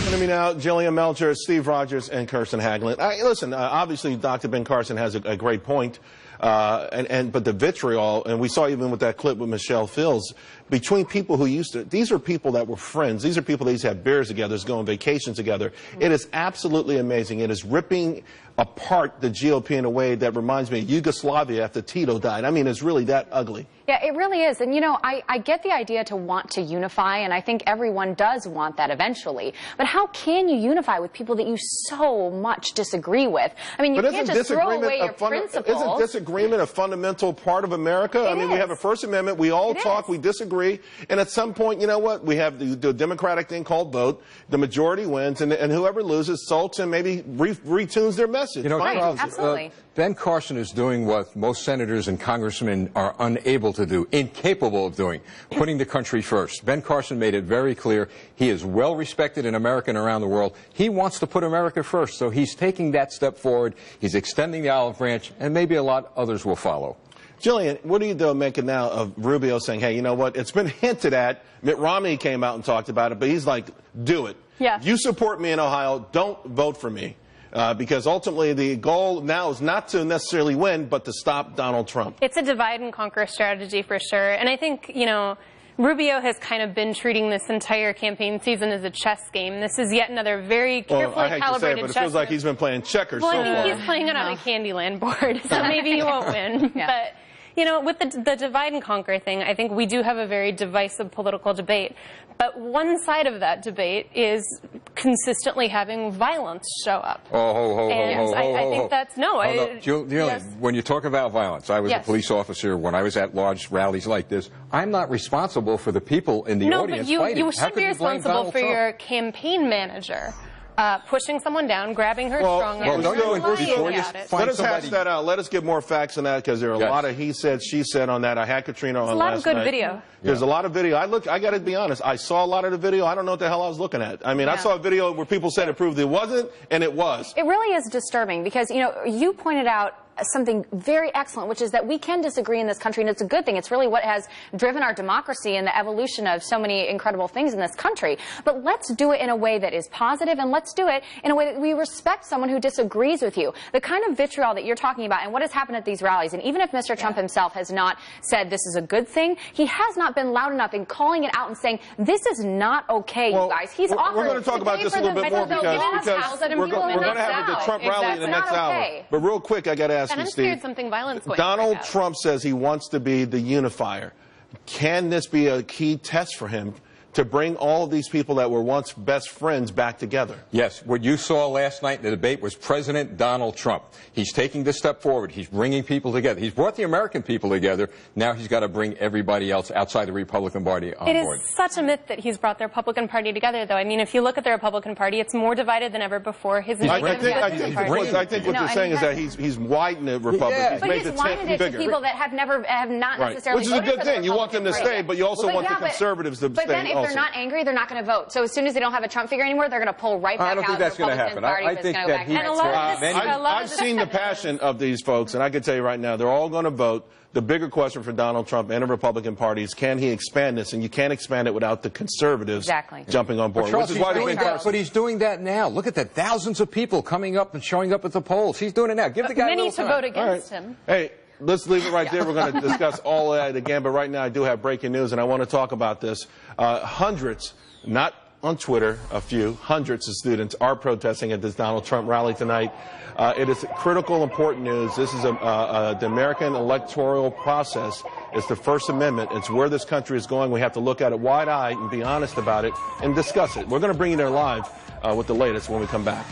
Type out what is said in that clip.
Joining me now, Jillian Melcher, Steve Rogers, and Kirsten Hagelin. Listen, obviously, Dr. Ben Carson has a great point, but the vitriol, and we saw even with that clip with Michelle Fields, between people who used to, these are people that were friends. These are people that used to have beers together, go on vacations together. It is absolutely amazing. It is ripping apart the GOP in a way that reminds me of Yugoslavia after Tito died. I mean, it's really that ugly. Yeah, it really is. And, you know, I get the idea to want to unify, and I think everyone does want that eventually. But how can you unify with people that you so much disagree with? I mean, you can't just throw away your principles. Isn't disagreement a fundamental part of America? I mean, we have a First Amendment. We all talk. We disagree. And at some point, you know what? We have the democratic thing called vote. The majority wins, and whoever loses sulks and maybe retunes their message. You know, right, Charles, absolutely. Ben Carson is doing what most senators and congressmen are unable to do, incapable of doing, putting the country first. Ben Carson made it very clear he is well respected in America and around the world. He wants to put America first, so he's taking that step forward. He's extending the olive branch, and maybe a lot others will follow. Jillian, what are you making now of Rubio saying, hey, you know what, it's been hinted at. Mitt Romney came out and talked about it, but he's like, do it. Yeah. You support me in Ohio, don't vote for me. Because ultimately the goal now is not to necessarily win, but to stop Donald Trump. It's a divide and conquer strategy for sure. And I think, you know, Rubio has kind of been treating this entire campaign season as a chess game. This is yet another very carefully calibrated chess. I hate to say it, but it feels like he's been playing checkers so far. Well, I think he's playing it on a Candyland board, so maybe he won't win. Yeah. But, you know, with the divide and conquer thing, I think we do have a very divisive political debate. But one side of that debate is consistently having violence show up. I think that's, no. Jillian, yes. when you talk about violence, I was a police officer when I was at large rallies like this. I'm not responsible for the people in the audience fighting. No, but you should be responsible for your campaign manager. Pushing someone down, grabbing her strong arm. Let us hash that out. Let us get more facts on that, because there are a lot of he said, she said on that. I had Katrina on last night. There's a lot of good video. There's a lot of video. I got to be honest. I saw a lot of the video. I don't know what the hell I was looking at. I mean, I saw a video where people said it proved it wasn't, and it was. It really is disturbing because, you know, you pointed out something very excellent, which is that we can disagree in this country, and it's a good thing. It's really what has driven our democracy and the evolution of so many incredible things in this country. But let's do it in a way that is positive, and let's do it in a way that we respect someone who disagrees with you. The kind of vitriol that you're talking about and what has happened at these rallies, and even if Mr. Trump himself has not said this is a good thing, he has not been loud enough in calling it out and saying this is not okay, you guys. He's we're going to talk about this a little bit more because we're going to have the Trump rally in the next hour. But real quick, I got to ask and you, I'm Steve. scared something violent's going Donald to Trump says he wants to be the unifier. Can this be a key test for him to bring all of these people that were once best friends back together? Yes. What you saw last night in the debate was President Donald Trump. He's taking this step forward. He's bringing people together. He's brought the American people together. Now he's got to bring everybody else outside the Republican Party on board. It is such a myth that he's brought the Republican Party together, though. I mean, if you look at the Republican Party, it's more divided than ever before. I think what you're saying is that he's widened the Republic. But he's widened it to people that have not necessarily voted. Which is a good thing. You want them to stay, but you also want the conservatives to stay. But then if they're not angry, they're not going to vote. So as soon as they don't have a Trump figure anymore, they're going to pull right back out. I don't think that's going to happen. I think that I've seen the passion of these folks, and I can tell you right now, they're all going to vote. The bigger question for Donald Trump and the Republican Party is, can he expand this? And you can't expand it without the conservatives jumping on board. But he's doing that now. Look at that. Thousands of people coming up and showing up at the polls. He's doing it now. Give the guy a little time. Many to vote against him. Hey, let's leave it right there. We're going to discuss all of that again. But right now, I do have breaking news, and I want to talk about this. Hundreds, not on Twitter, hundreds of students are protesting at this Donald Trump rally tonight. It is critical, important news. This is the American electoral process. It's the First Amendment. It's where this country is going. We have to look at it wide-eyed and be honest about it and discuss it. We're going to bring you there live with the latest when we come back.